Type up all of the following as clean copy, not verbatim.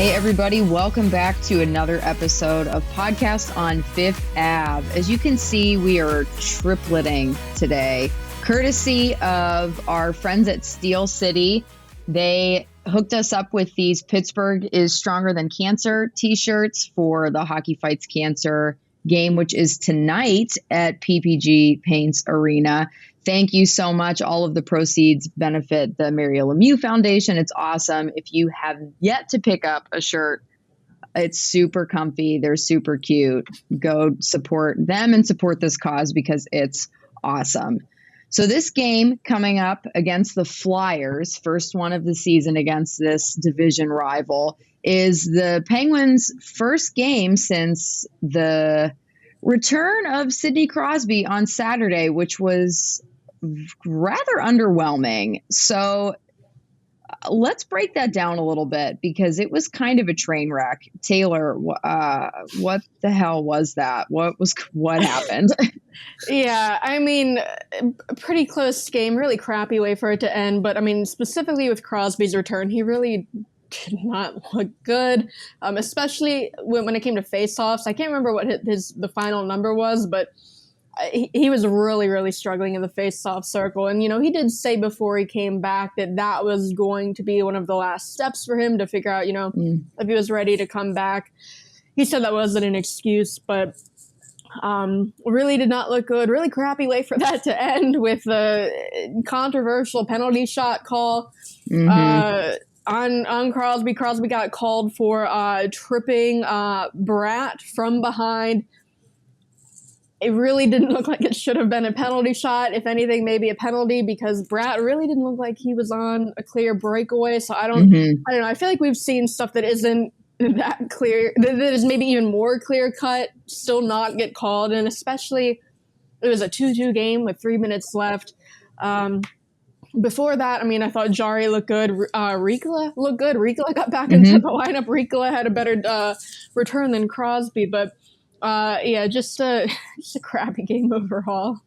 Hey everybody, welcome back to another episode of Podcast on Fifth Ave. As you can see, we are tripleting today, courtesy of our friends at Steel City. They hooked us up with these Pittsburgh is Stronger Than Cancer t-shirts for the Hockey Fights Cancer game, which is tonight at PPG Paints Arena. Thank you so much. All of the proceeds benefit the Mario Lemieux Foundation. It's awesome. If you have yet to pick up a shirt, it's super comfy. They're super cute. Go support them and support this cause because it's awesome. So this game coming up against the Flyers, first one of the season against this division rival, is the Penguins' first game since the return of Sidney Crosby on Saturday, which was rather underwhelming. So let's break that down a little bit because it was kind of a train wreck. Taylor, what the hell was that? What happened? Yeah, I mean, a pretty close game, really crappy way for it to end. But I mean, specifically with Crosby's return, he really did not look good, especially when it came to faceoffs. I can't remember what the final number was, but he was really, really struggling in the face-off circle. And, he did say before he came back that was going to be one of the last steps for him to figure out, if he was ready to come back. He said that wasn't an excuse, but really did not look good. Really crappy way for that to end with a controversial penalty shot call on Crosby. Crosby got called for tripping Bratt from behind. It really didn't look like it should have been a penalty shot. If anything, maybe a penalty because Bratt really didn't look like he was on a clear breakaway. So I don't know. I feel like we've seen stuff that isn't that clear, that is maybe even more clear cut, still not get called. And especially it was a 2-2 game with 3 minutes left. Before that, I thought Jari looked good. Riikola looked good. Riikola got back into the lineup. Riikola had a better return than Crosby, but just a crappy game overall.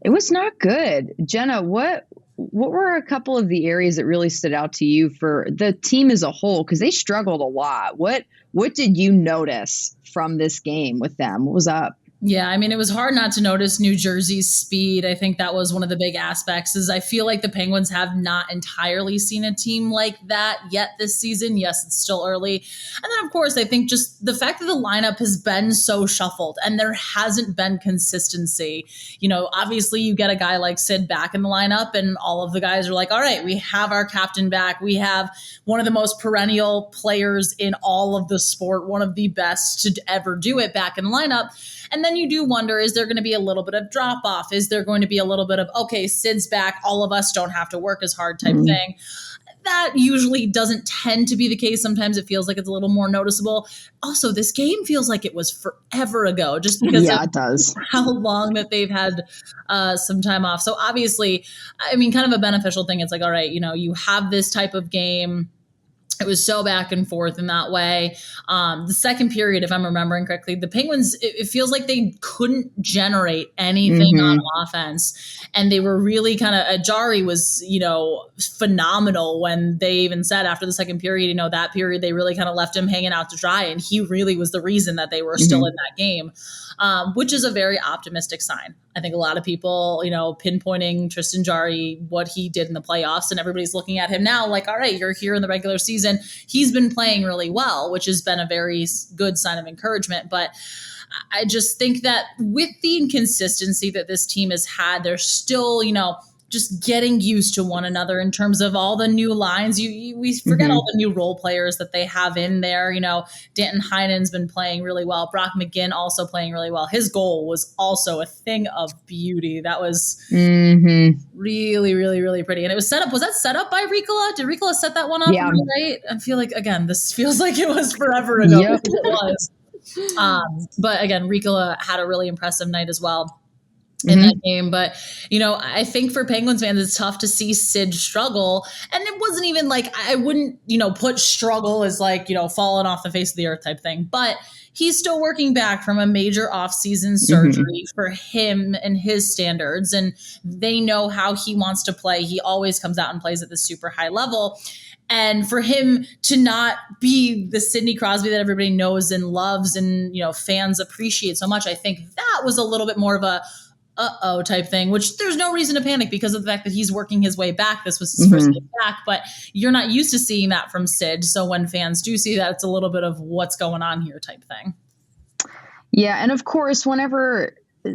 It was not good. Jenna, what were a couple of the areas that really stood out to you for the team as a whole? Because they struggled a lot. What did you notice from this game with them? What was up? Yeah, it was hard not to notice New Jersey's speed. I think that was one of the big aspects is I feel like the Penguins have not entirely seen a team like that yet this season. Yes, it's still early. And then, of course, I think just the fact that the lineup has been so shuffled and there hasn't been consistency. Obviously you get a guy like Sid back in the lineup and all of the guys are like, all right, we have our captain back. We have one of the most perennial players in all of the sport, one of the best to ever do it back in the lineup. And then you do wonder, is there going to be a little bit of drop off? Is there going to be a little bit of, okay, Sid's back, all of us don't have to work as hard type thing? That usually doesn't tend to be the case. Sometimes it feels like it's a little more noticeable. Also, this game feels like it was forever ago just because it does. How long that they've had some time off. So obviously, kind of a beneficial thing. It's like, all right, you have this type of game. It was so back and forth in that way. The second period, if I'm remembering correctly, the Penguins, it feels like they couldn't generate anything on offense. And they were really kind of, Jari was, phenomenal when they even said after the second period, that period, they really kind of left him hanging out to dry. And he really was the reason that they were still in that game, which is a very optimistic sign. I think a lot of people, pinpointing Tristan Jari, what he did in the playoffs, and everybody's looking at him now like, all right, you're here in the regular season. He's been playing really well, which has been a very good sign of encouragement. But I just think that with the inconsistency that this team has had, they're still, just getting used to one another in terms of all the new lines. We forget all the new role players that they have in there. Danton Heinen's been playing really well. Brock McGinn also playing really well. His goal was also a thing of beauty. That was really, really, really pretty. And it was set up. Was that set up by Riikola? Did Riikola set that one up? Yeah. Right? I feel like, again, this feels like it was forever ago. Yep. It was. But again, Riikola had a really impressive night as well in that game. But, I think for Penguins fans, it's tough to see Sid struggle. And it wasn't even like, I wouldn't, put struggle as like, falling off the face of the earth type thing. But he's still working back from a major off-season surgery for him and his standards. And they know how he wants to play. He always comes out and plays at the super high level. And for him to not be the Sidney Crosby that everybody knows and loves and, fans appreciate so much, I think that was a little bit more of a uh-oh type thing, which there's no reason to panic because of the fact that he's working his way back. This was his first game back, but you're not used to seeing that from Sid. So when fans do see that, it's a little bit of what's going on here type thing. Yeah. And of course, whenever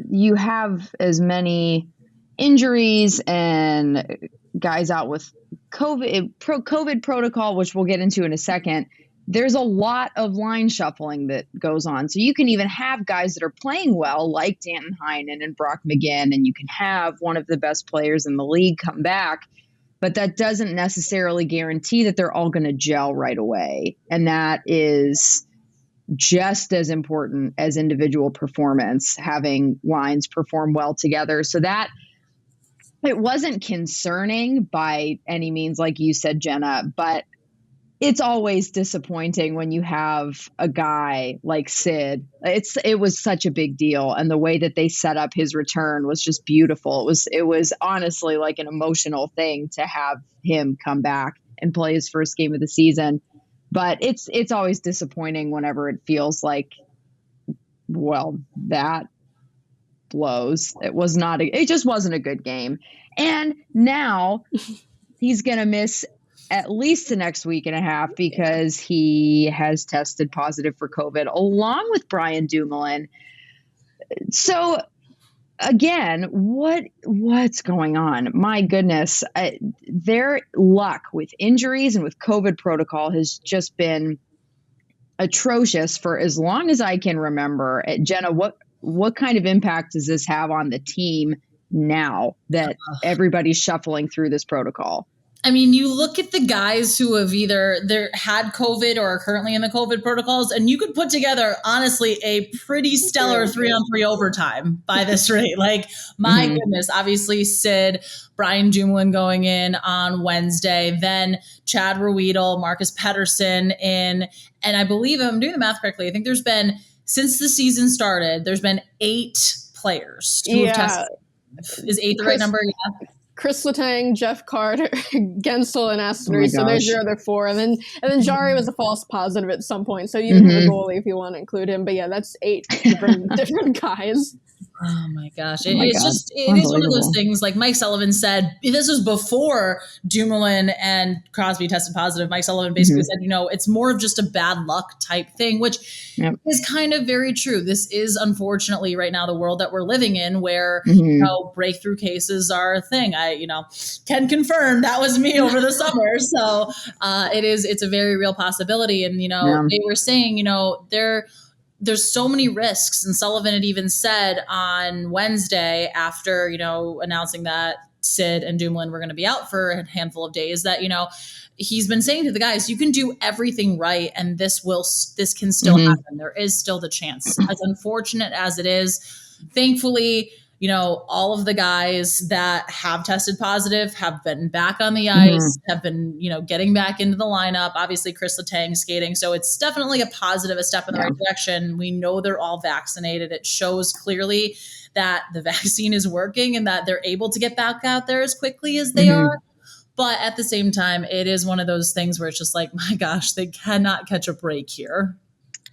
you have as many injuries and guys out with COVID protocol, which we'll get into in a second, there's a lot of line shuffling that goes on. So you can even have guys that are playing well, like Danton Heinen and Brock McGinn, and you can have one of the best players in the league come back, but that doesn't necessarily guarantee that they're all going to gel right away. And that is just as important as individual performance, having lines perform well together. So that it wasn't concerning by any means, like you said, Jenna, but it's always disappointing when you have a guy like Sid. It was such a big deal. And the way that they set up his return was just beautiful. It was honestly like an emotional thing to have him come back and play his first game of the season. But it's always disappointing whenever it feels like, well, that blows. It just wasn't a good game. And now he's going to miss at least the next week and a half because he has tested positive for COVID along with Brian Dumoulin. So again, what's going on? My goodness, their luck with injuries and with COVID protocol has just been atrocious for as long as I can remember. Jenna, what kind of impact does this have on the team now that everybody's shuffling through this protocol? I mean, you look at the guys who have either had COVID or are currently in the COVID protocols, and you could put together, honestly, a pretty stellar 3-on-3 overtime by this rate. Like, my goodness, obviously Sid, Brian Dumoulin going in on Wednesday, then Chad Ruedel, Marcus Pettersson in, and I believe, if I'm doing the math correctly, I think there's been, since the season started, there's been 8 players who have tested. Is 8 the right number? Yeah. Chris Letang, Jeff Carter, Gensel, and Aston. So there's your other 4. And then Jari was a false positive at some point. So you have a goalie if you want to include him. But yeah, that's 8 different guys. Oh my gosh. It is one of those things, like Mike Sullivan said, this was before Dumoulin and Crosby tested positive. Mike Sullivan basically said, it's more of just a bad luck type thing, which is kind of very true. This is unfortunately right now the world that we're living in where, breakthrough cases are a thing. I, can confirm that was me over the summer. So it's a very real possibility. And, they were saying, there's so many risks. And Sullivan had even said on Wednesday after, announcing that Sid and Dumoulin were going to be out for a handful of days that, he's been saying to the guys, you can do everything right. And this can still happen. There is still the chance. As unfortunate as it is, thankfully, all of the guys that have tested positive have been back on the ice, have been, getting back into the lineup. Obviously, Chris Letang skating. So it's definitely a positive, a step in the right direction. We know they're all vaccinated. It shows clearly that the vaccine is working and that they're able to get back out there as quickly as they are. But at the same time, it is one of those things where it's just like, my gosh, they cannot catch a break here.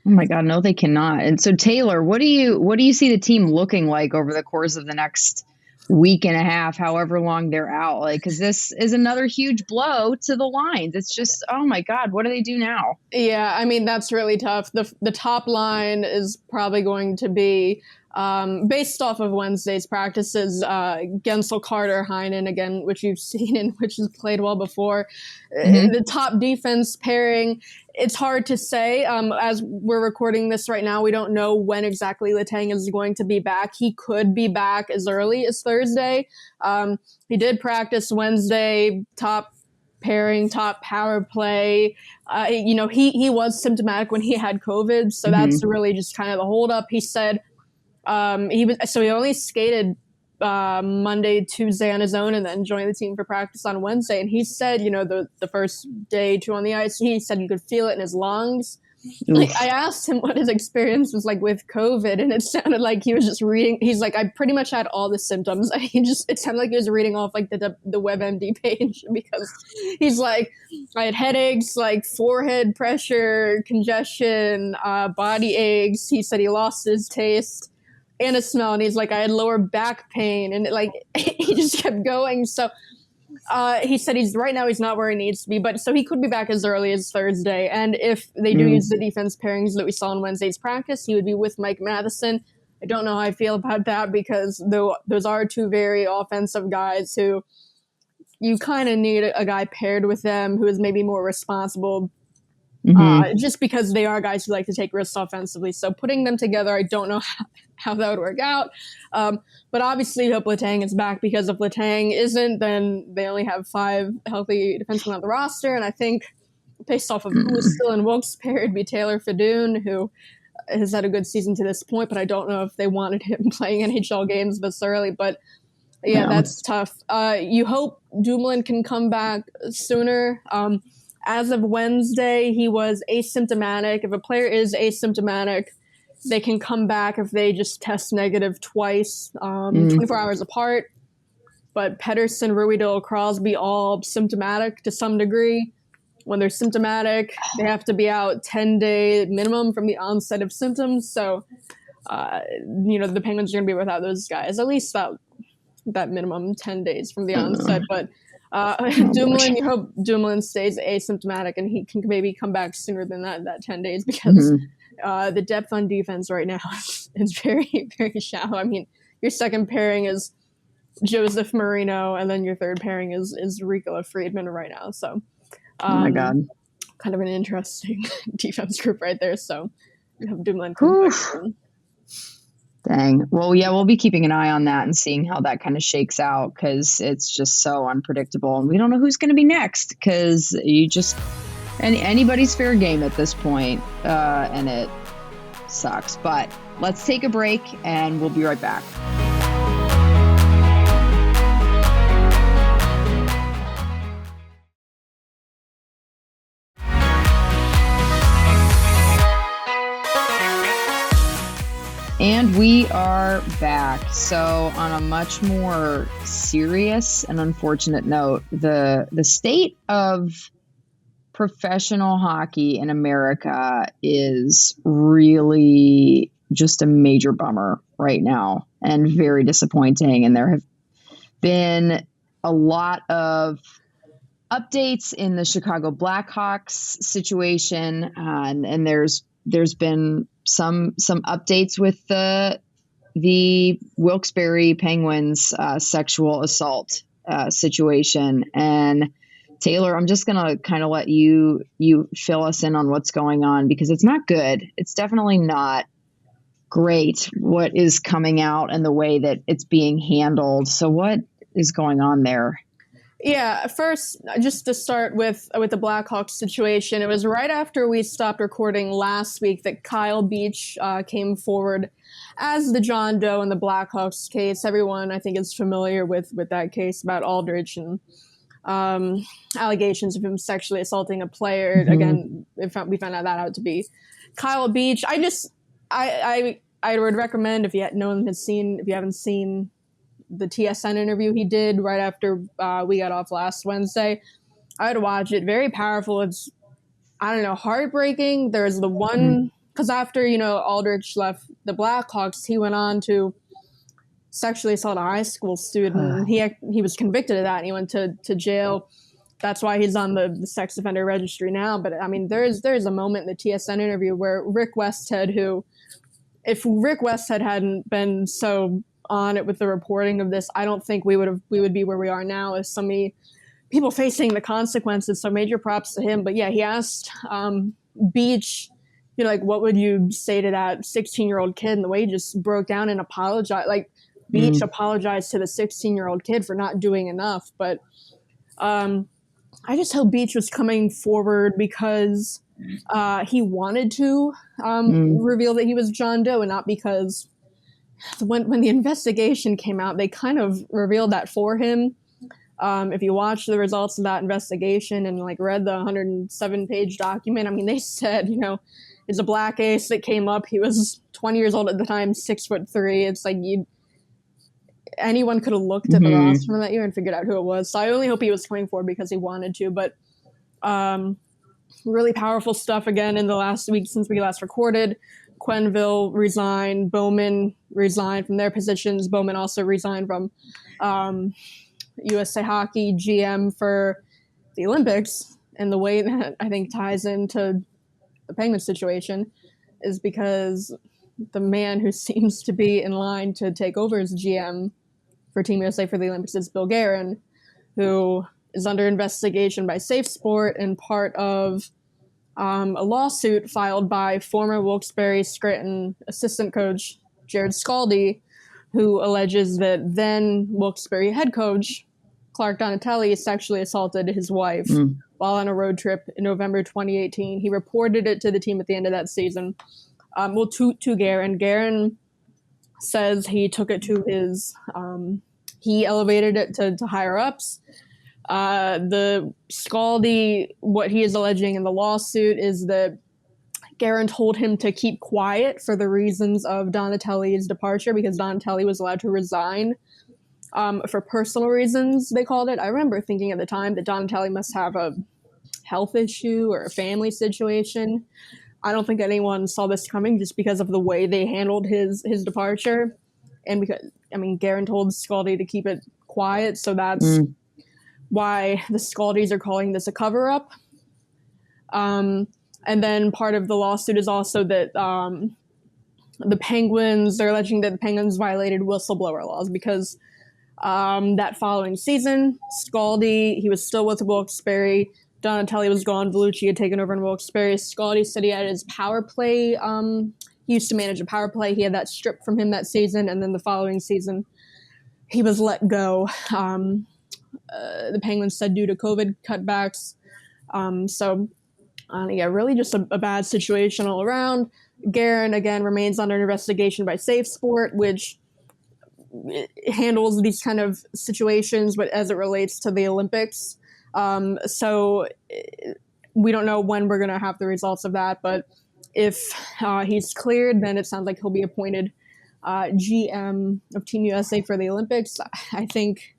Oh my God, no, they cannot. And so, Taylor, what do you see the team looking like over the course of the next week and a half, however long they're out? Like, because this is another huge blow to the lines. It's just, oh my God, what do they do now? Yeah, I mean, that's really tough. The top line is probably going to be, based off of Wednesday's practices, Gensel, Carter, Heinen, again, which you've seen and which has played well before. The top defense pairing, it's hard to say. As we're recording this right now, we don't know when exactly Letang is going to be back. He could be back as early as Thursday. He did practice Wednesday, top pairing, top power play. He was symptomatic when he had COVID, so that's really just kind of the holdup. He said he only skated Monday, Tuesday on his own, and then joined the team for practice on Wednesday. And he said, the first day, 2 on the ice, he said you could feel it in his lungs. Like, I asked him what his experience was like with COVID, and it sounded like he was just reading. He's like, I pretty much had all the symptoms. It sounded like he was reading off like the WebMD page, because he's like, I had headaches, like forehead pressure, congestion, body aches. He said he lost his taste and his smell, and he's like, I had lower back pain, and he just kept going. So he said right now he's not where he needs to be, but so he could be back as early as Thursday. And if they do use the defense pairings that we saw in Wednesday's practice, he would be with Mike Matheson. I don't know how I feel about that, because those are two very offensive guys who you kind of need a guy paired with them who is maybe more responsible, just because they are guys who like to take risks offensively. So putting them together, I don't know how that would work out. But obviously, hope Letang is back, because if Letang isn't, then they only have 5 healthy defensemen on the roster. And I think, based off of who is still in Wilkes pair, it'd be Taylor Fedun, who has had a good season to this point, but I don't know if they wanted him playing NHL games this early. But yeah, that's tough. You hope Dumoulin can come back sooner. As of Wednesday, he was asymptomatic. If a player is asymptomatic, they can come back if they just test negative twice, 24 hours apart. But Pettersson, Ruhwedel, Crosby, all symptomatic to some degree. When they're symptomatic, they have to be out 10-day minimum from the onset of symptoms. So, the Penguins are going to be without those guys, at least that minimum 10 days from the onset. But Dumoulin, you hope Dumoulin stays asymptomatic and he can maybe come back sooner than that 10 days, because the depth on defense right now is very, very shallow. I mean, your second pairing is Joseph Marino, and then your third pairing is Ricola Friedman right now. So, oh my God, kind of an interesting defense group right there. So, you have Dumoulin come back soon. Dang. Well, yeah, we'll be keeping an eye on that and seeing how that kind of shakes out, because it's just so unpredictable, and we don't know who's going to be next, because anybody's fair game at this point, and it sucks. But let's take a break, and we'll be right back. And we are back. So on a much more serious and unfortunate note, the state of professional hockey in America is really just a major bummer right now, and very disappointing. And there have been a lot of updates in the Chicago Blackhawks situation, and there's been some updates with the Wilkes-Barre Penguins sexual assault situation. And Taylor, I'm just going to kind of let you fill us in on what's going on, because it's not good. It's definitely not great what is coming out and the way that it's being handled. So what is going on there? Yeah, first, just to start with the Blackhawks situation, it was right after we stopped recording last week that Kyle Beach came forward as the John Doe in the Blackhawks case. Everyone, I think, is familiar with that case about Aldrich and allegations of him sexually assaulting a player. Again, we found out to be Kyle Beach. I would recommend, if you haven't seen the TSN interview he did right after we got off last Wednesday, I would watch it. Very powerful. It's, heartbreaking. There's the one, because after, Aldrich left the Blackhawks, he went on to sexually assault a high school student. He was convicted of that, and he went to jail. That's why he's on the sex offender registry now. But, I mean, there's a moment in the TSN interview where Rick Westhead, if Rick Westhead hadn't been so on it with the reporting of this, I don't think we would be where we are now, as so many people facing the consequences. So major props to him. But yeah, he asked Beach, what would you say to that 16-year-old kid? And the way he just broke down and apologized, Beach apologized to the 16-year-old kid for not doing enough. But I just hope Beach was coming forward because he wanted to reveal that he was John Doe, and not because when the investigation came out, they kind of revealed that for him. If you watch the results of that investigation and read the 107-page document, I mean, they said, He's a black ace that came up. He was 20 years old at the time, 6'3". It's like anyone could have looked at the roster from that year and figured out who it was. So I only hope he was coming forward because he wanted to. But really powerful stuff again in the last week since we last recorded. Quenneville resigned. Bowman resigned from their positions. Bowman also resigned from USA Hockey GM for the Olympics. And the way that I think ties into the Penguins situation is because the man who seems to be in line to take over as GM for Team USA for the Olympics is Bill Guerin, who is under investigation by Safe Sport and part of a lawsuit filed by former Wilkes-Barre Scranton assistant coach Jared Scaldi, who alleges that then Wilkes-Barre head coach Clark Donatelli sexually assaulted his wife while on a road trip in November 2018. He reported it to the team at the end of that season. To Guerin. Guerin says he took it to his, he elevated it to higher ups. The Scaldi, what he is alleging in the lawsuit is that Guerin told him to keep quiet for the reasons of Donatelli's departure, because Donatelli was allowed to resign for personal reasons, they called it. I remember thinking at the time that Donatelli must have a health issue or a family situation. I don't think anyone saw this coming just because of the way they handled his departure. And because, Guerin told Scaldi to keep it quiet, so that's why the Scaldis are calling this a cover-up. And then part of the lawsuit is also that the Penguins, they're alleging that the Penguins violated whistleblower laws because that following season, Scaldi, he was still with Wilkes-Barre. Donatelli was gone. Vellucci had taken over in Wilkes-Barre. Scaldi said he had his power play. He used to manage a power play. He had that stripped from him that season, and then the following season, he was let go. The Penguins said due to COVID cutbacks. Really just a bad situation all around. Guerin, again, remains under investigation by Safe Sport, which handles these kind of situations, but as it relates to the Olympics. So we don't know when we're going to have the results of that, but if he's cleared, then it sounds like he'll be appointed GM of Team USA for the Olympics. I think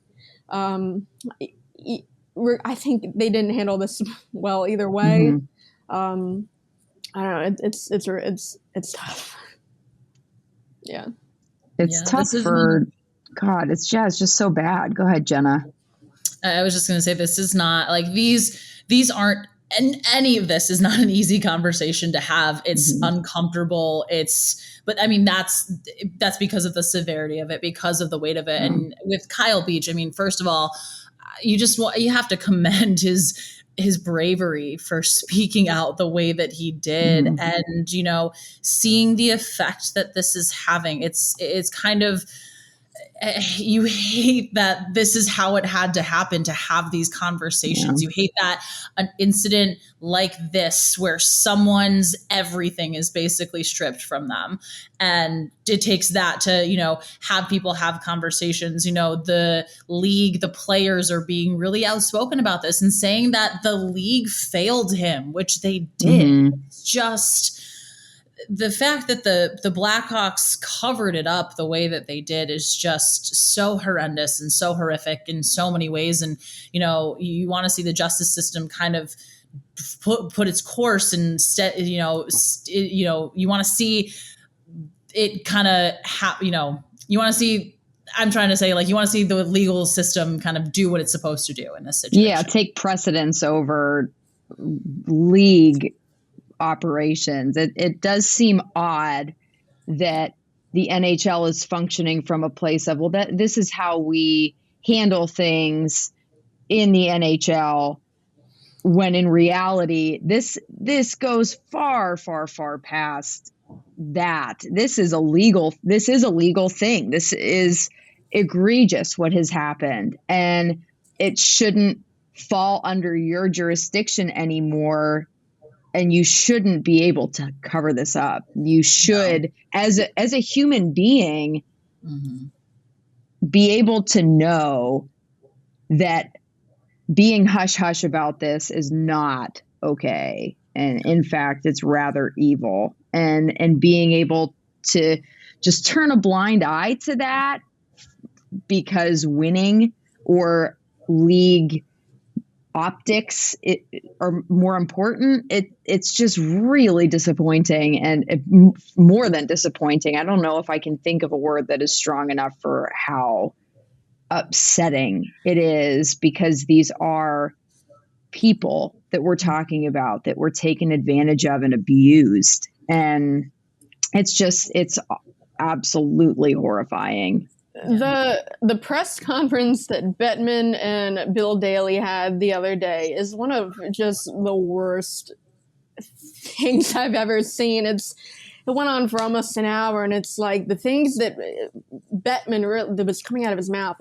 they didn't handle this well either way. I don't know. It's tough. Yeah. It's tough for God. It's just so bad. Go ahead, Jenna. I was just going to say, this is not like these aren't, and any of this is not an easy conversation to have. It's uncomfortable. But that's because of the severity of it, because of the weight of it. And with Kyle Beach, first of all, you have to commend his bravery for speaking out the way that he did, and seeing the effect that this is having. It's kind of, you hate that this is how it had to happen to have these conversations. You hate that an incident like this, where someone's everything is basically stripped from them, and it takes that to have people have conversations. The league, the players are being really outspoken about this and saying that the league failed him, which they did. Just the fact that the Blackhawks covered it up the way that they did is just so horrendous and so horrific in so many ways. And, you want to see the justice system kind of put its course, and you want to see it kind of, you want to see, I'm trying to say, you want to see the legal system kind of do what it's supposed to do in this situation. Yeah. Take precedence over league operations. It does seem odd that the NHL is functioning from a place of, this is how we handle things in the NHL, when in reality, this goes far, far, far past that. This is a legal thing. This is egregious what has happened, and it shouldn't fall under your jurisdiction anymore. And you shouldn't be able to cover this up. You should, as a human being, be able to know that being hush-hush about this is not okay. And in fact, it's rather evil. And being able to just turn a blind eye to that because winning or league optics are more important. It's just really disappointing, and more than disappointing. I don't know if I can think of a word that is strong enough for how upsetting it is, because these are people that we're talking about that were taken advantage of and abused. And it's absolutely horrifying. The press conference that Bettman and Bill Daly had the other day is one of just the worst things I've ever seen. It went on for almost an hour, and it's like the things that Bettman that was coming out of his mouth.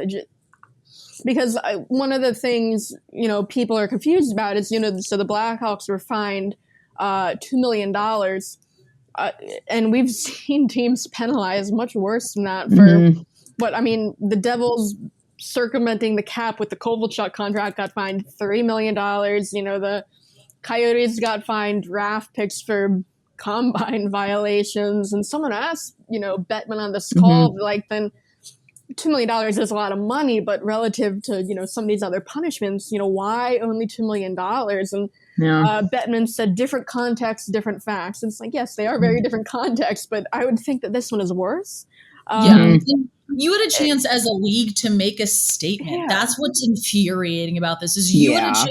Because one of the things, people are confused about is, so the Blackhawks were fined $2 million. And we've seen teams penalized much worse than that for but I mean, the Devils circumventing the cap with the Kovalchuk contract got fined $3 million. The Coyotes got fined draft picks for combine violations. And someone asked, Bettman on this call, then $2 million is a lot of money, but relative to, some of these other punishments, why only $2 million? And Bettman said different context, different facts. It's like, yes, they are very different contexts, but I would think that this one is worse. You had a chance as a league to make a statement. Yeah. That's what's infuriating about this is you had a chance.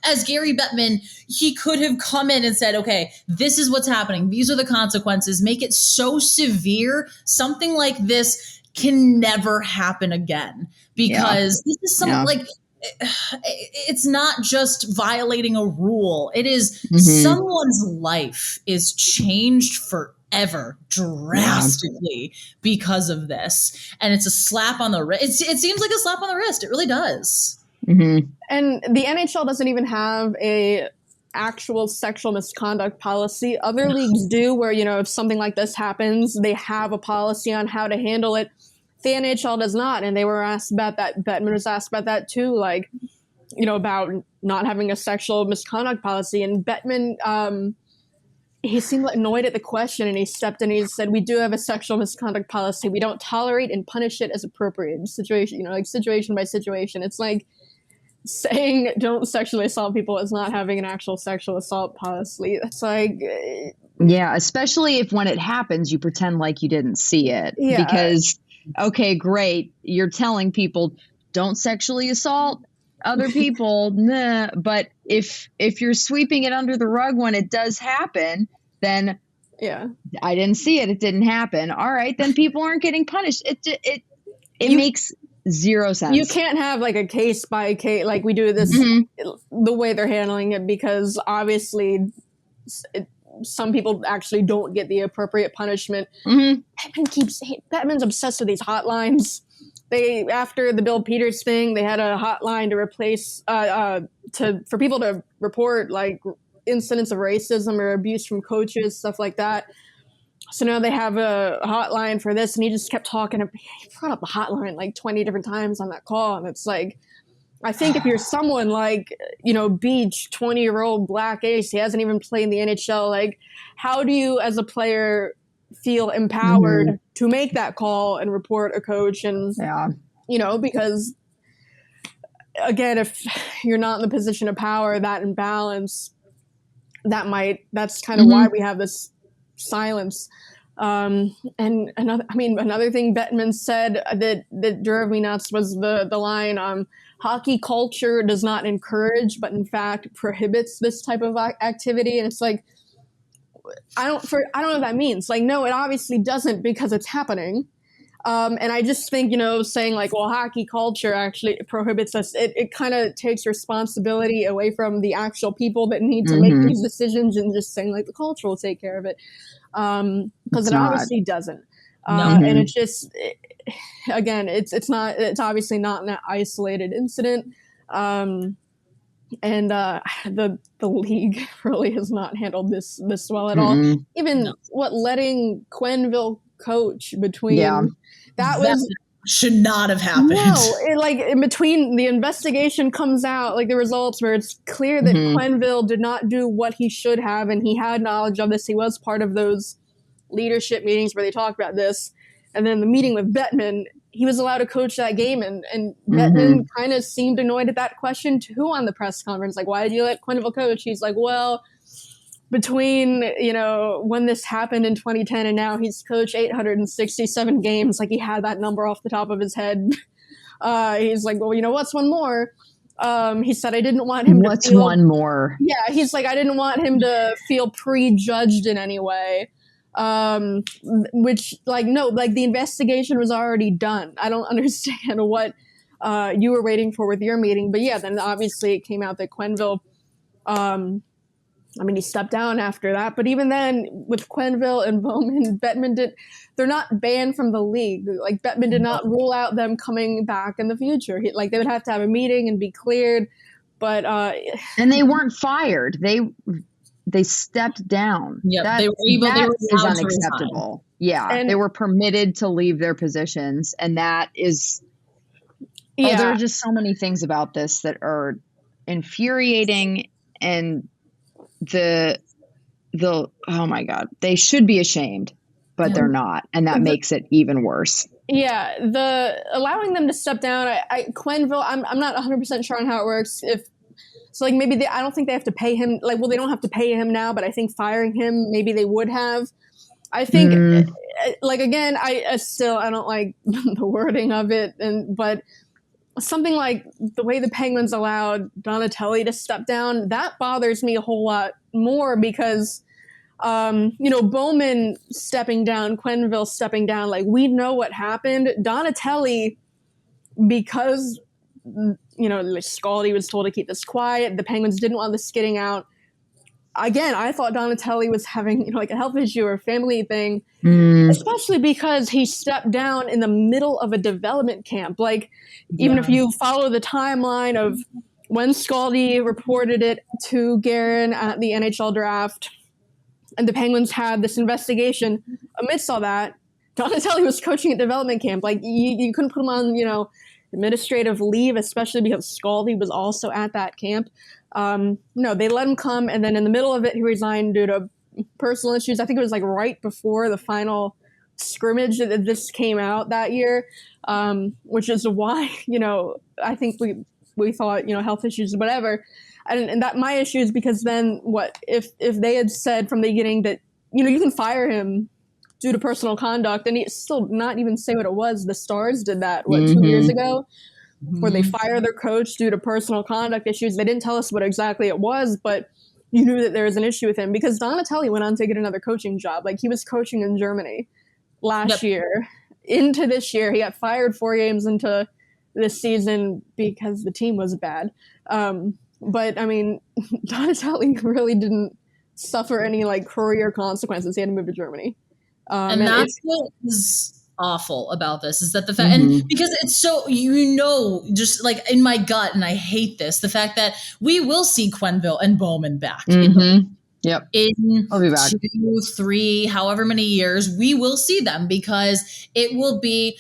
As Gary Bettman, he could have come in and said, okay, this is what's happening. These are the consequences. Make it so severe. Something like this can never happen again, because this is something it's not just violating a rule. It is someone's life is changed forever drastically because of this. And it's a slap on the wrist. It seems like a slap on the wrist. It really does. And the NHL doesn't even have a actual sexual misconduct policy. Other leagues do, where, if something like this happens, they have a policy on how to handle it. The NHL does not. And they were asked about that. Bettman was asked about that too, about not having a sexual misconduct policy. And Bettman, he seemed annoyed at the question, and he stepped in and he said, we do have a sexual misconduct policy. We don't tolerate and punish it as appropriate. Situation, situation by situation. It's like saying don't sexually assault people is not having an actual sexual assault policy. That's like... Yeah, especially if when it happens, you pretend like you didn't see it. Yeah. Because, okay, great, you're telling people don't sexually assault other people, nah. But if you're sweeping it under the rug when it does happen, then I didn't see it. It didn't happen. All right, then people aren't getting punished. It makes zero sense. You can't have a case by case like we do this the way they're handling it, because obviously some people actually don't get the appropriate punishment. Bettman's obsessed with these hotlines. They, after the Bill Peters thing, they had a hotline to replace for people to report incidents of racism or abuse from coaches, stuff like that. So now they have a hotline for this, and he just kept talking. He brought up the hotline 20 different times on that call, and it's like, I think if you're someone Beach, 20-year-old black ace, he hasn't even played in the NHL. How do you, as a player, feel empowered to make that call and report a coach? And because again, if you're not in the position of power, that imbalance, that's kind of why we have this silence. And another thing Bettman said that drove me nuts was the line, hockey culture does not encourage, but in fact prohibits this type of activity. And it's like, I don't know what that means. No, it obviously doesn't, because it's happening. And I just think, saying hockey culture actually prohibits us. It kind of takes responsibility away from the actual people that need to make these decisions, and just saying the culture will take care of it. Because it obviously doesn't. And it's just, again, it's obviously not an isolated incident. And the league really has not handled this well at all. Even letting Quenneville coach between that was should not have happened. No, in between the investigation comes out, like the results where it's clear that Quenneville did not do what he should have, and he had knowledge of this. He was part of those leadership meetings where they talked about this. And then the meeting with Bettman, he was allowed to coach that game, and Bettman kind of seemed annoyed at that question too on the press conference. Like, why did you let Quenneville coach? He's like, well, between, when this happened in 2010 and now, he's coached 867 games. Like, he had that number off the top of his head. He's like, well, what's one more? He said, I didn't want him to feel... one more? Yeah, he's like, I didn't want him to feel prejudged in any way. Which, the investigation was already done. I don't understand what you were waiting for with your meeting. But yeah, then obviously it came out that Quenneville... he stepped down after that. But even then, with Quenneville and Bowman, they're not banned from the league. Like, Bettman did not rule out them coming back in the future. They would have to have a meeting and be cleared. But and they weren't fired. They stepped down. Yeah, they were able. That is unacceptable. Yeah, and they were permitted to leave their positions, and that is. Yeah, there are just so many things about this that are infuriating, and the oh my God, they should be ashamed, but they're not, and that makes it even worse. Yeah, the allowing them to step down, Quenneville, I'm not 100% sure on how it works. Maybe I don't think they have to pay him. They don't have to pay him now, but I think firing him, maybe they would have. I think, again, I don't like the wording of it, but something like the way the Penguins allowed Donatelli to step down, that bothers me a whole lot more because, Bowman stepping down, Quenneville stepping down, we know what happened. Donatelli, because, Scaldi was told to keep this quiet, the Penguins didn't want this getting out. Again, I thought Donatelli was having, a health issue or a family thing, especially because he stepped down in the middle of a development camp. Even if you follow the timeline of when Scaldi reported it to Guerin at the NHL draft, and the Penguins had this investigation, amidst all that, Donatelli was coaching at development camp. You couldn't put him on, administrative leave, especially because Scaldi was also at that camp. No, they let him come, and then in the middle of it, he resigned due to personal issues. I think it was right before the final scrimmage that this came out that year, which is why, I think we thought, health issues, whatever. And that my issue is because then if they had said from the beginning that, you can fire him due to personal conduct, and he still not even say what it was. The Stars did that, 2 years ago, where they fired their coach due to personal conduct issues. They didn't tell us what exactly it was, but you knew that there was an issue with him because Donatelli went on to get another coaching job. He was coaching in Germany last year. Into this year, he got fired 4 games into this season because the team was bad. But, Donatelli really didn't suffer any, career consequences. He had to move to Germany. And that's what is awful about this is that the fact, and because it's so, just in my gut, and I hate this, the fact that we will see Quenneville and Bowman back. Yep. I'll be back. 2, 3, however many years, we will see them because it will be,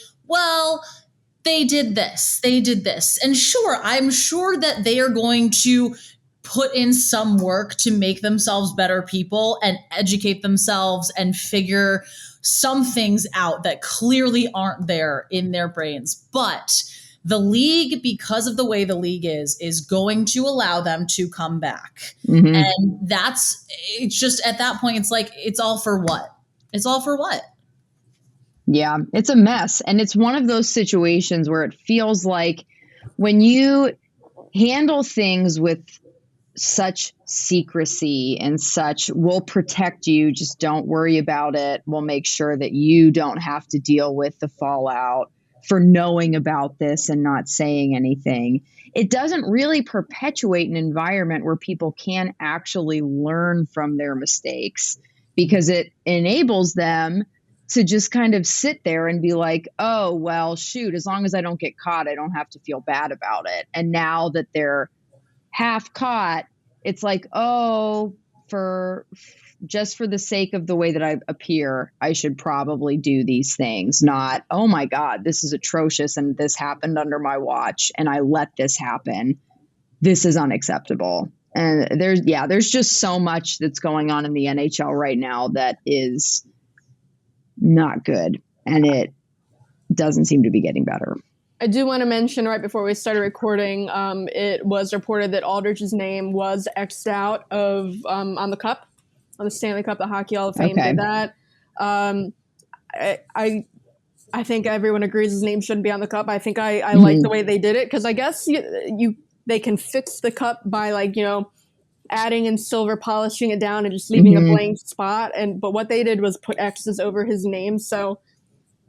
they did this. And sure, I'm sure that they are going to put in some work to make themselves better people and educate themselves and figure some things out that clearly aren't there in their brains. But the league, because of the way the league is going to allow them to come back. And it's just at that point, it's all for what? It's all for what? Yeah, it's a mess. And it's one of those situations where it feels like when you handle things with such secrecy and such, we'll protect you, just don't worry about it. We'll make sure that you don't have to deal with the fallout for knowing about this and not saying anything. It doesn't really perpetuate an environment where people can actually learn from their mistakes because it enables them to just kind of sit there and be like, oh, well, shoot, as long as I don't get caught, I don't have to feel bad about it. And now that they're half caught, it's like, oh, for just for the sake of the way that I appear, I should probably do these things, not, oh my God, this is atrocious and this happened under my watch and I let this happen. This is unacceptable. And there's just so much that's going on in the NHL right now that is not good. And it doesn't seem to be getting better. I do want to mention right before we started recording, it was reported that Aldridge's name was X'd out of on the cup, on the Stanley Cup. The Hockey Hall of Fame did that. I think everyone agrees his name shouldn't be on the cup. I think I like the way they did it because I guess they can fix the cup by adding in silver, polishing it down, and just leaving a blank spot. But what they did was put X's over his name, so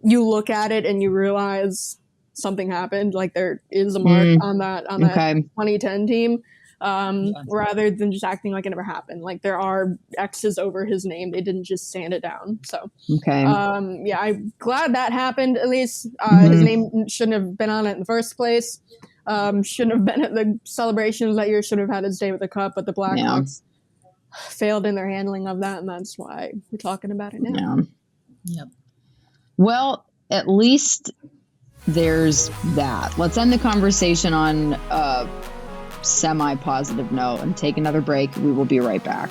you look at it and you realize something happened. Like there is a mark on that 2010 team, rather than just acting like it never happened. Like there are X's over his name. They didn't just sand it down. So I'm glad that happened. At least his name shouldn't have been on it in the first place. Shouldn't have been at the celebrations that year. Should have had his day with the cup. But the Blackhawks failed in their handling of that, and that's why we're talking about it now. Yep. Well, at least there's that. Let's end the conversation on a semi-positive note and take another break. We will be right back.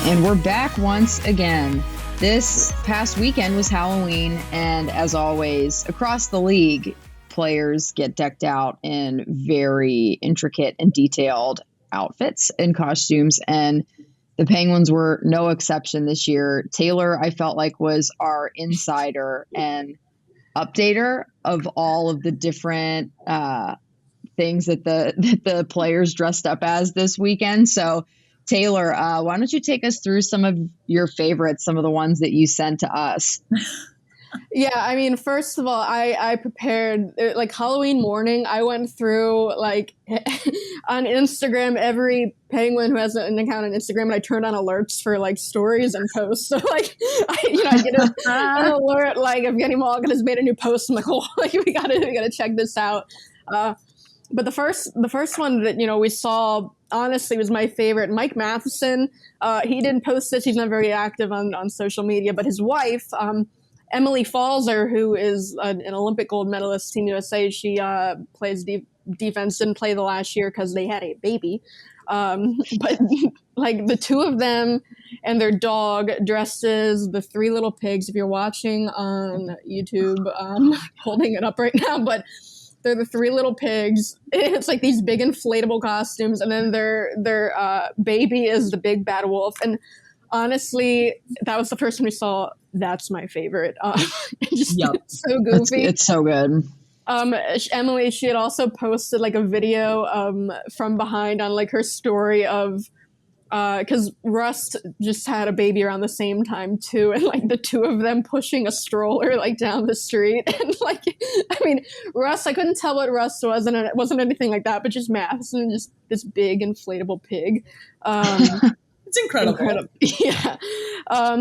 And we're back once again. This past weekend was Halloween, and as always, across the league, players get decked out in very intricate and detailed outfits and costumes, and the Penguins were no exception this year. Taylor, I felt like, was our insider and updater of all of the different things that the players dressed up as this weekend. So Taylor, why don't you take us through some of your favorites, some of the ones that you sent to us? Yeah, I mean, first of all, I prepared, like Halloween morning, I went through on Instagram, every Penguin who has an account on Instagram, and I turned on alerts for stories and posts. So I get an alert if Kenny Malkin has made a new post. I'm like, oh, we gotta check this out. But the first one that we saw, honestly, was my favorite. Mike Matheson. He didn't post this. He's not very active on social media. But his wife, Emily Falzer, who is an Olympic gold medalist, Team USA, she plays defense. Didn't play the last year because they had a baby. But the two of them and their dog dressed as the Three Little Pigs. If you're watching on YouTube, holding it up right now, but they're the Three Little Pigs. It's like these big inflatable costumes, and then their baby is the big bad wolf. And honestly, that was the first one we saw. That's my favorite. It's so goofy. It's so good. Emily, she had also posted a video from behind on her story of because Russ just had a baby around the same time too, and the two of them pushing a stroller down the street, and I mean, Russ, I couldn't tell what Russ was, and it wasn't anything like that, but just maths and just this big inflatable pig. It's incredible. Yeah.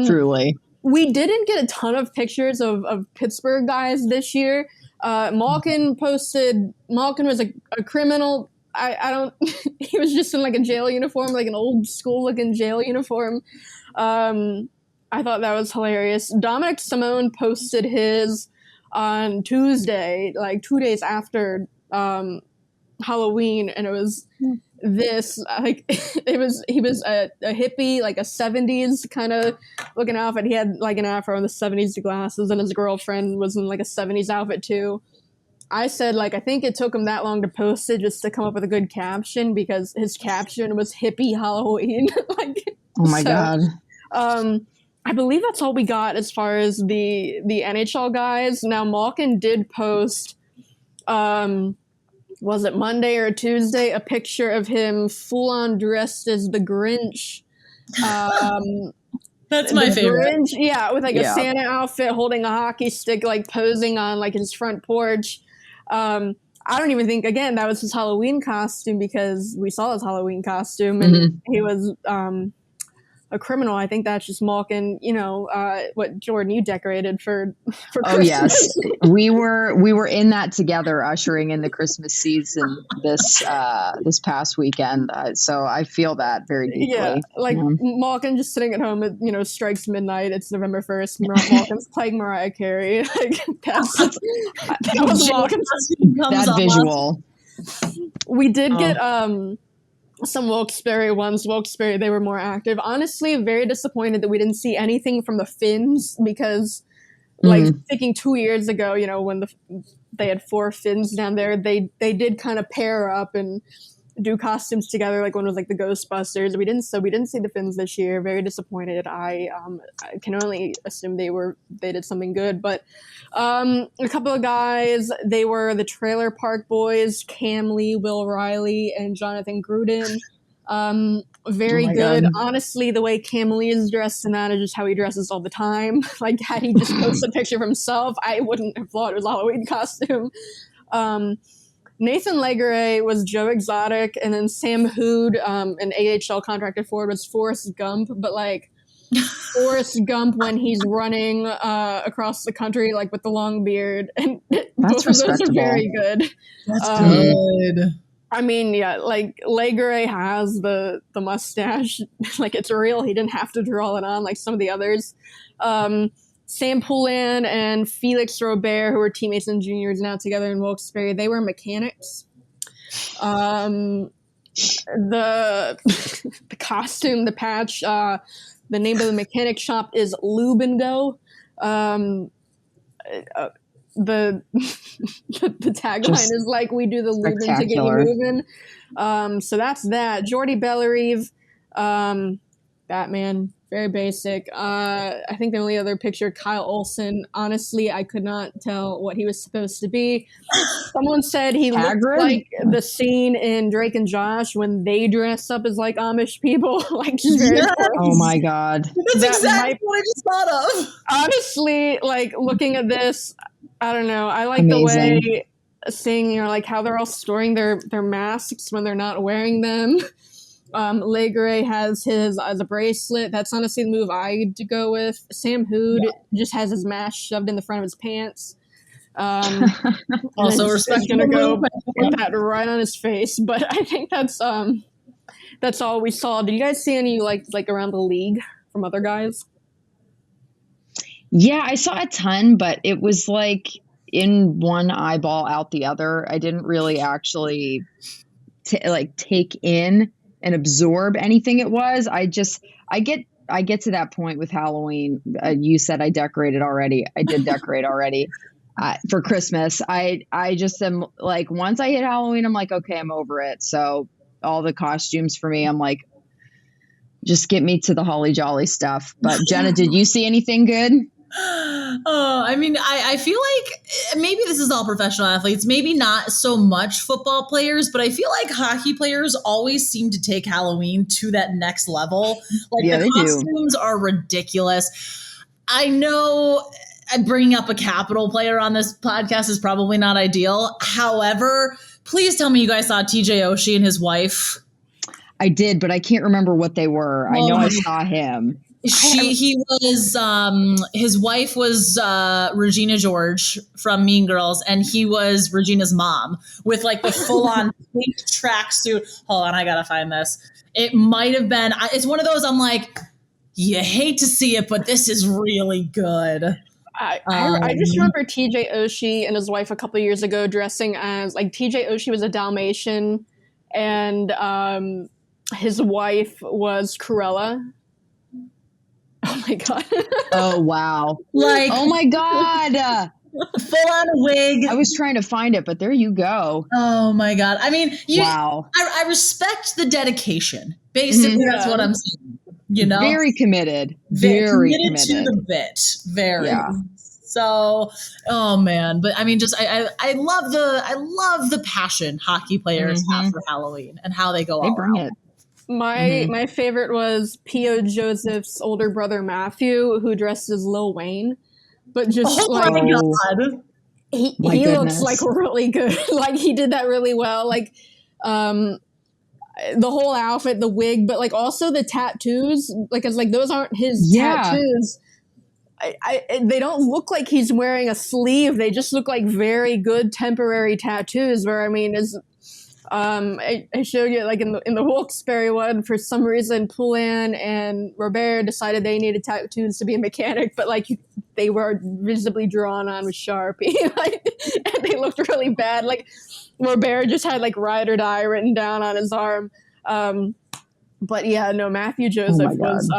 Truly. We didn't get a ton of pictures of Pittsburgh guys this year. Malkin was a criminal. He was just in a jail uniform, an old school looking jail uniform. I thought that was hilarious. Dominic Simone posted his on Tuesday, 2 days after Halloween, and it was this he was a hippie, a 70s kind of looking outfit. He had an afro and the 70s glasses, and his girlfriend was in a 70s outfit too. I said, I think it took him that long to post it just to come up with a good caption, because his caption was hippie Halloween. Oh my God. I believe that's all we got as far as the NHL guys. Now, Malkin did post, was it Monday or Tuesday, a picture of him full on dressed as the Grinch. That's my favorite. Grinch, yeah, with a Santa outfit, holding a hockey stick, posing on his front porch. I don't even think, again, that was his Halloween costume, because we saw his Halloween costume, and he was a criminal. I think that's just Malkin. What Jordan, you decorated for Oh Christmas. yes, we were in that together, ushering in the Christmas season this past weekend. So I feel that very deeply. Yeah, like Malkin just sitting at home at strikes midnight. It's November 1st. Malkin's playing Mariah Carey. Like that was Malkin's that visual. We did get some Wilkes-Barre ones. Wilkes-Barre, they were more active. Honestly, very disappointed that we didn't see anything from the Finns because, thinking 2 years ago, when they had 4 Finns down there, they did kind of pair up and do costumes together. Like one was like the Ghostbusters. We didn't see the Finns this year. Very disappointed. I can only assume they did something good. But a couple of guys, they were the Trailer Park Boys, Cam Lee, Will Riley, and Jonathan Gruden. Very good. God. Honestly, the way Cam Lee is dressed in that is just how he dresses all the time. Like had he just posted a picture of himself, I wouldn't have thought it was a Halloween costume. Nathan Legare was Joe Exotic, and then Sam Hood, an AHL contracted forward, was Forrest Gump. But like Forrest Gump when he's running across the country, like with the long beard, and both of those are very good. That's good. I mean, yeah, like Legare has the mustache, like it's real. He didn't have to draw it on like some of the others. Sam Poulin and Felix Robert, who were teammates and juniors now together in Wilkes-Barre, they were mechanics. The costume, the patch, the name of the mechanic shop is Lube and Go. The tagline is like, we do the lubing to get you moving. So that's that. Jordy Bellerive, Batman. Very basic. I think the only other picture, Kyle Olsen. Honestly, I could not tell what he was supposed to be. Someone said he looked like the scene in Drake and Josh when they dress up as like Amish people. Like just very Oh my God. That's exactly what I just thought of. Honestly, like looking at this, I don't know. I like Amazing. the way seeing like how they're all storing their masks when they're not wearing them. Legare has his as a bracelet. That's honestly the move I'd go with. Sam Hood just has his mask shoved in the front of his pants. Also, respect gonna go put that right on his face. But I think that's all we saw. Did you guys see any like around the league from other guys? Yeah, I saw a ton, but it was like in one eyeball out the other. I didn't really actually take in and absorb anything it was. I get to that point with Halloween. You said I decorated already. I did decorate already for Christmas. I just am like, once I hit Halloween, I'm like, okay, I'm over it. So all the costumes for me, I'm like, just get me to the holly jolly stuff. But Jenna, did you see anything good? I mean, I feel like maybe this is all professional athletes, maybe not so much football players, but I feel like hockey players always seem to take Halloween to that next level. Like the costumes are ridiculous. I know bringing up a Capital player on this podcast is probably not ideal. However, please tell me you guys saw TJ Oshie and his wife. I did, but I can't remember what they were. I know I saw him. He was his wife was Regina George from Mean Girls, and he was Regina's mom with like the full on pink tracksuit. Hold on, I gotta find this. It might have been. It's one of those. I'm like, you hate to see it, but this is really good. I just remember TJ Oshie and his wife a couple of years ago dressing as like TJ Oshie was a Dalmatian, and his wife was Cruella. Oh my God. Oh wow. Like, oh my God. Full on wig. I was trying to find it, but there you go. Oh my God. I mean, wow. I respect the dedication. Basically, that's what I'm saying. You know? Very committed. Very committed to the bit. Very. Yeah. So, oh man. But I mean, just I love the passion hockey players have for Halloween and how they go all bring out. it. My favorite was P.O. Joseph's older brother Matthew, who dressed as Lil Wayne, but just my God. He looks like really good. Like he did that really well. Like the whole outfit, the wig, but like also the tattoos, like it's like those aren't his tattoos. They don't look like he's wearing a sleeve. They just look like very good temporary tattoos. Where I mean, I showed you like in the Wilkes-Barre one, for some reason Poulin and Robert decided they needed tattoos to be a mechanic, but like they were visibly drawn on with Sharpie, like, and they looked really bad. Like Robert just had like ride or die written down on his arm. But yeah, no, Matthew Joseph was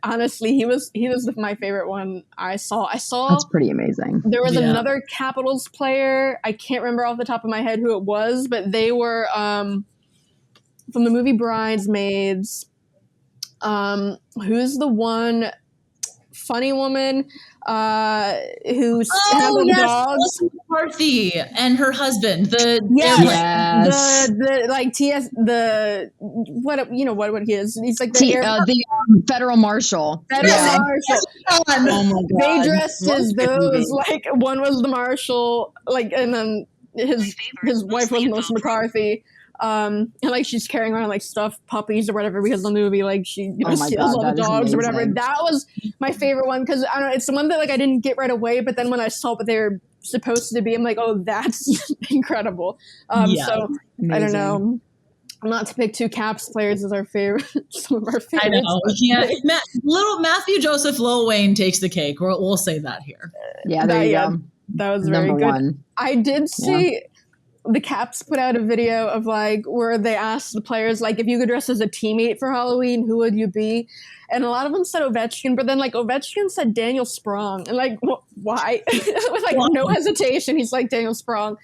honestly he was my favorite one I saw. That's pretty amazing. There was another Capitals player. I can't remember off the top of my head who it was, but they were from the movie Bridesmaids. Who's the one funny woman who handled dogs? McCarthy and her husband. The what he is. He's like the federal marshal. Marshal. Oh my God. They dressed as those. Like one was the marshal, like, and then his wife was Melissa McCarthy. And like she's carrying around like stuffed puppies or whatever because the movie like she steals all the dogs or whatever. That was my favorite one because I don't know, it's the one that like I didn't get right away, but then when I saw what they were supposed to be, I'm like, oh, that's incredible. So amazing. I don't know. Not to pick two Caps players as our favorite, some of our favorites. I know. Little Matthew Joseph, Lil Wayne takes the cake. We'll say that here. Yeah, there you go. That was very good. One. I did see. Yeah. The Caps put out a video of like where they asked the players like if you could dress as a teammate for Halloween, who would you be? And a lot of them said Ovechkin, but then like Ovechkin said Daniel Sprong, and like why? With like no hesitation, he's like Daniel Sprong.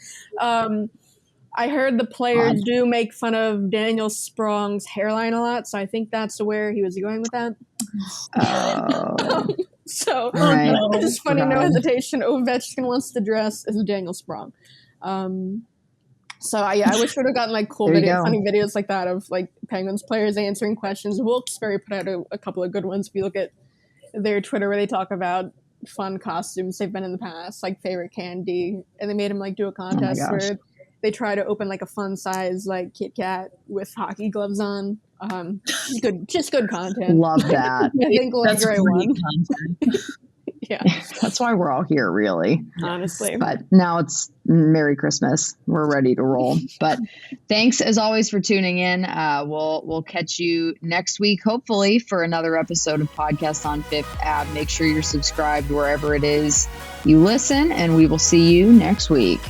I heard the players do make fun of Daniel Sprong's hairline a lot, so I think that's where he was going with that. So it's just funny, no hesitation. Ovechkin wants to dress as Daniel Sprong. So I wish we would have gotten like cool funny videos like that of like Penguins players answering questions. Wilkes-Barre put out a couple of good ones. If you look at their Twitter where they talk about fun costumes they've been in the past, like favorite candy, and they made them like do a contest where they try to open like a fun size like Kit Kat with hockey gloves on. Just good content. Love that. I think like that's great content. Yeah. That's why we're all here, really. Honestly. But now it's Merry Christmas. We're ready to roll. But thanks as always for tuning in. We'll catch you next week, hopefully, for another episode of Podcast on Fifth Ave. Make sure you're subscribed wherever it is you listen, and we will see you next week.